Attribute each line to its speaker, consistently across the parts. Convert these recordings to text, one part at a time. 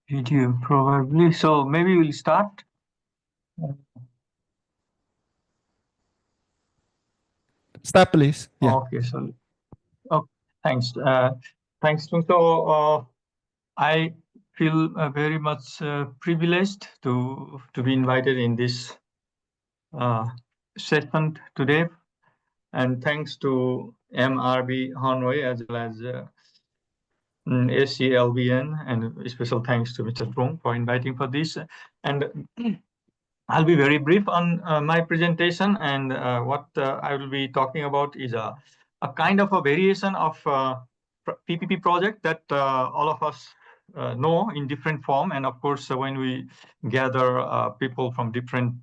Speaker 1: Video probably. So maybe we'll start.
Speaker 2: Start, please. Yeah.
Speaker 1: Okay. So, thanks. Thanks. So, I feel very much privileged to be invited in this session today, and thanks to MRB Hanoi as well as SCLVN, and special thanks to Mr. Trung for inviting for this. And I'll be very brief on my presentation, and what I will be talking about is a kind of a variation of PPP project that all of us know in different form. And of course, when we gather people from different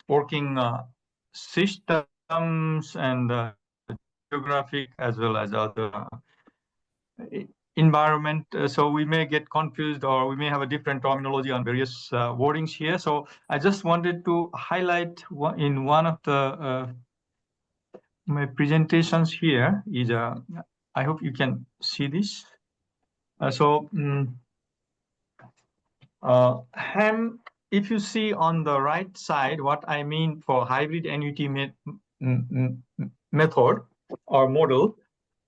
Speaker 1: working systems and geographic as well as other environment, so we may get confused or we may have a different terminology on various wordings here. So I just wanted to highlight in one of the my presentations here is I hope you can see this. HAM, if you see on the right side, what I mean for hybrid annuity method or model,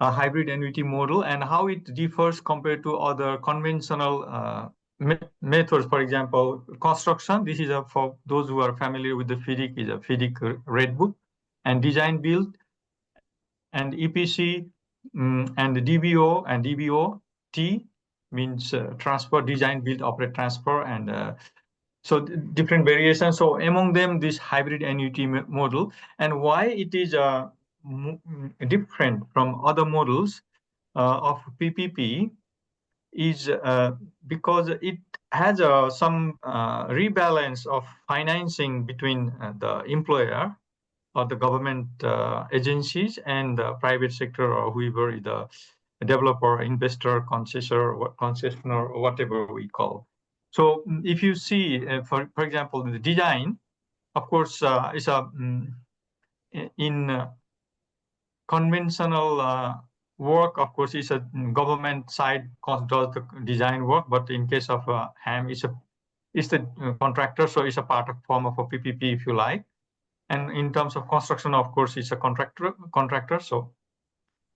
Speaker 1: a hybrid annuity model, and how it differs compared to other conventional methods. For example, construction. This is for those who are familiar with the FIDIC, is a FIDIC Red Book, and design build, and EPC, and DBO and DBOT means transfer, design, build, operate, transfer, and so different variations. So among them, this hybrid annuity model, and why it is different from other models of PPP is because it has some rebalance of financing between the employer or the government agencies and the private sector, or whoever is the developer, investor, concessionaire, or whatever we call. So if you see, for example, the design, of course, is a in conventional work, of course, is a government side does the design work, but in case of HAM, it's the contractor, so it's a part of form of a PPP, if you like. And in terms of construction, of course, it's a contractor. So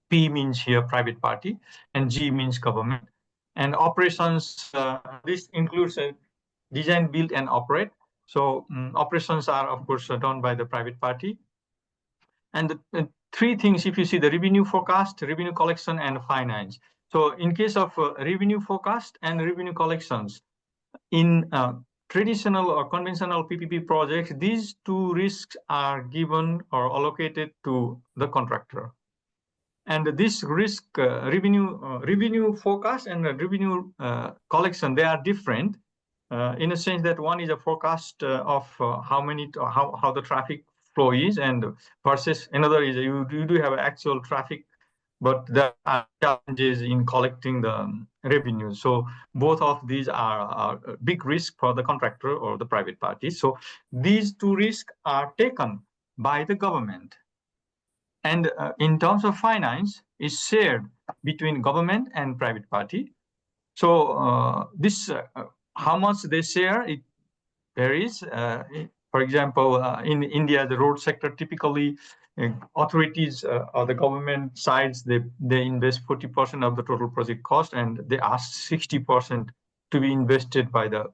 Speaker 1: P means here private party, and G means government. And operations, this includes design, build, and operate. So operations are, of course, done by the private party. And the three things, if you see, the revenue forecast, revenue collection, and finance. So in case of revenue forecast and revenue collections, in traditional or conventional PPP projects, these two risks are given or allocated to the contractor. And this risk, revenue forecast and revenue collection, they are different in a sense that one is a forecast of how the traffic flow is, and versus another is you do have actual traffic, but there are challenges in collecting the revenue. So both of these are a big risk for the contractor or the private party. So these two risks are taken by the government. And in terms of finance, is shared between government and private party. So how much they share, it varies. For example, in India, the road sector, typically authorities or the government sides, they invest 40% of the total project cost, and they ask 60% to be invested by the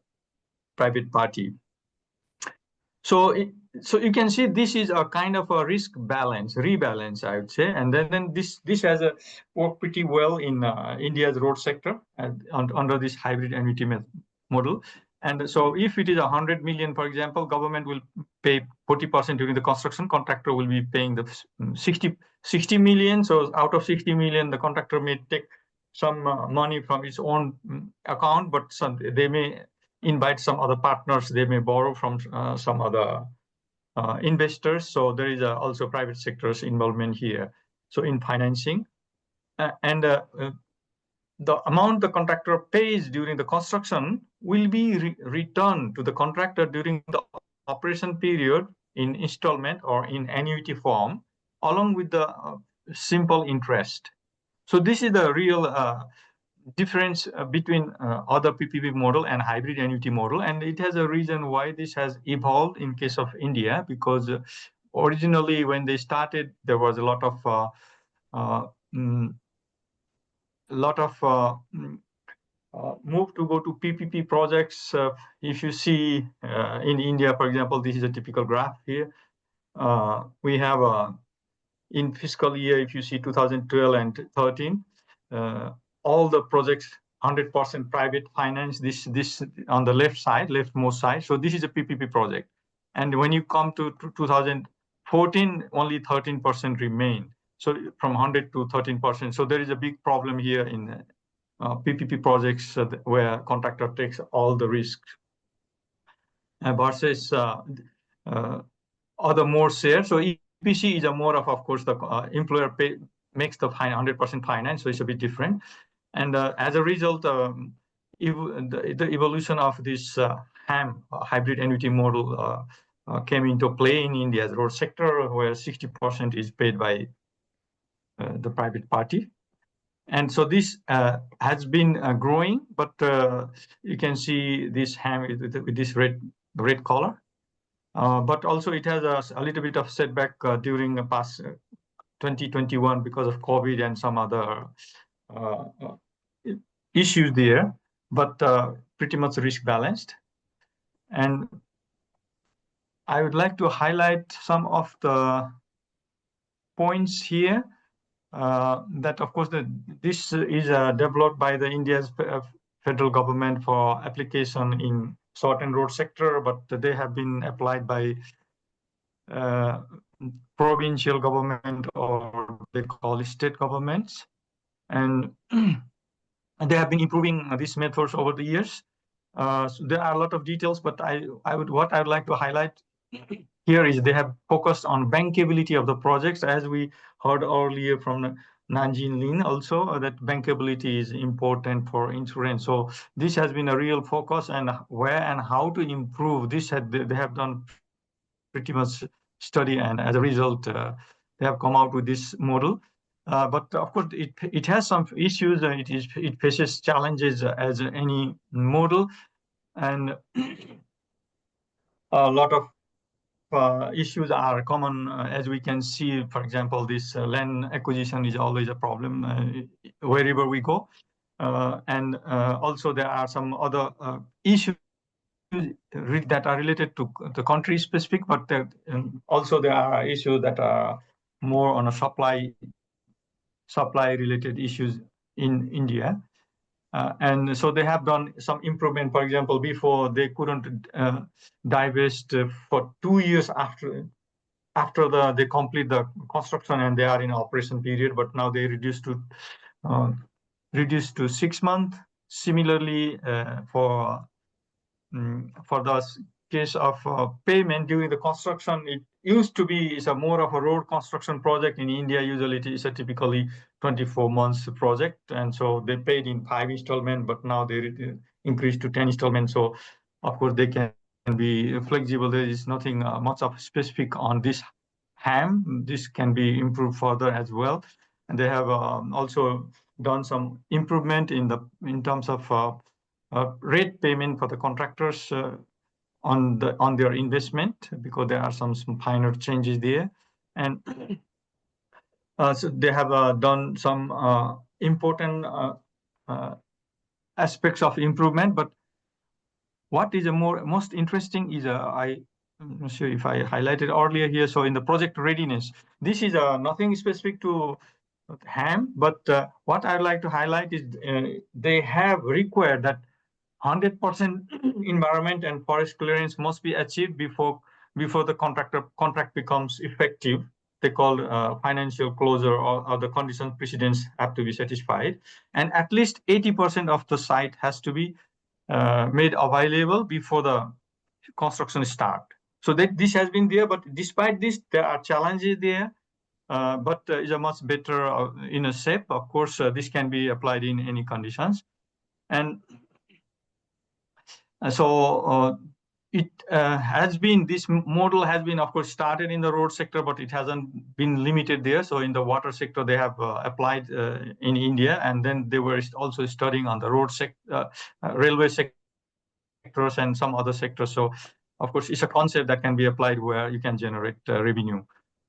Speaker 1: private party. So you can see this is a kind of a risk rebalance, I would say. And then this has worked pretty well in India's road sector under this hybrid annuity model. And so if it is 100 million, for example, government will pay 40% during the construction, contractor will be paying the 60 million. So out of 60 million, the contractor may take some money from its own account, but they may invite some other partners, they may borrow from some other investors. So there is also private sector's involvement here. So in financing, and the amount the contractor pays during the construction will be returned to the contractor during the operation period in installment or in annuity form, along with the simple interest. So this is the real difference between other PPP model and hybrid annuity model, and it has a reason why this has evolved in case of India, because originally when they started, there was a lot of move to go to PPP projects. If you see in India, for example, this is a typical graph here. We have in fiscal year, if you see 2012 and 13, all the projects 100% private finance. This on the left side, leftmost side. So this is a PPP project, and when you come to 2014, only 13% remain. So from 100 to 13%. So there is a big problem here in PPP projects where contractor takes all the risks versus other more shares. So EPC is a more of course, the employer makes the 100% finance, so it's a bit different. And as a result, the evolution of this HAM, hybrid annuity model, came into play in India's road sector, where 60% is paid by the private party. And so this has been growing, but you can see this HAM with this red color. But also it has a little bit of setback during the past 2021 because of COVID and some other issues there, but pretty much risk balanced. And I would like to highlight some of the points here. That of course this is developed by the India's federal government for application in certain road sector, but they have been applied by provincial government, or they call it state governments, and they have been improving these methods over the years. So there are a lot of details, but what I would like to highlight here is they have focused on bankability of the projects, as we heard earlier from Nanjin Lin also, that bankability is important for insurance. So this has been a real focus, and where and how to improve this, they have done pretty much study, and as a result, they have come out with this model. But of course, it has some issues. It faces challenges as any model, and a lot of issues are common, as we can see. For example, this land acquisition is always a problem wherever we go, and also there are some other issues that are related to the country specific, but also there are issues that are more on a supply related issues in India. And so they have done some improvement. For example, before they couldn't divest for 2 years after they complete the construction and they are in operation period, but now they reduced to 6 months. Similarly, for the case of payment during the construction, it used to be more of a road construction project in India. Usually it is a typically 24 months project, and so they paid in 5 installments, but now they increased to 10 installments. So of course they can be flexible. There is nothing much of specific on this HAM. This can be improved further as well, and they have also done some improvement in terms of rate payment for the contractors on their investment, because there are some minor changes there, and so they have done some important aspects of improvement. But what is most interesting is I'm not sure if I highlighted earlier here. So in the project readiness, this is nothing specific to HAM, but what I'd like to highlight is they have required that 100% environment and forest clearance must be achieved before the contract becomes effective. They call financial closure, or the conditions precedents have to be satisfied, and at least 80% of the site has to be made available before the construction start. So this has been there, but despite this, there are challenges there. But is a much better in a shape. Of course, this can be applied in any conditions, and so it has been, this model has been, of course, started in the road sector, but it hasn't been limited there. So in the water sector, they have applied in India, and then they were also studying on the road sector, railway sectors and some other sectors. So of course, it's a concept that can be applied where you can generate revenue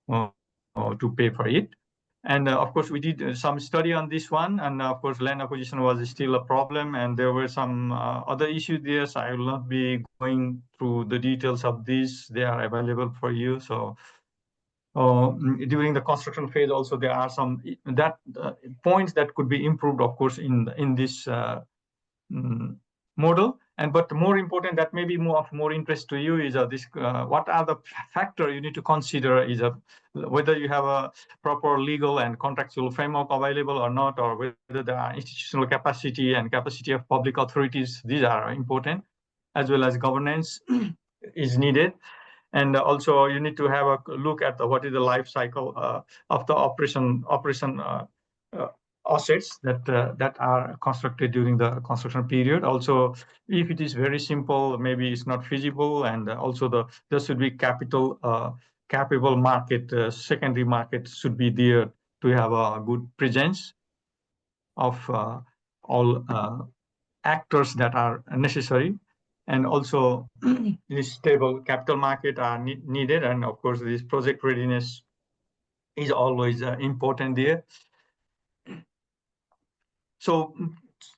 Speaker 1: to pay for it. And of course, we did some study on this one. And of course, land acquisition was still a problem. And there were some other issues there. So I will not be going through the details of this. They are available for you. So during the construction phase, also, there are some points that could be improved, of course, in this model. But more important, that may be of more interest to you, is what are the factors you need to consider, is whether you have a proper legal and contractual framework available or not, or whether there are institutional capacity and capacity of public authorities. These are important, as well as governance is needed. And also you need to have a look at what is the life cycle of the operation assets that are constructed during the construction period. Also, if it is very simple, maybe it's not feasible. And also there should be capable market, secondary market should be there to have a good presence of all actors that are necessary. And also this stable capital market are needed. And of course, this project readiness is always important there. So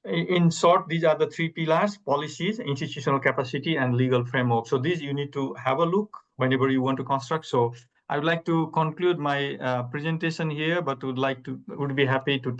Speaker 1: in short, these are the three pillars: policies, institutional capacity, and legal framework. So these you need to have a look whenever you want to construct. So I would like to conclude my presentation here, but would be happy to take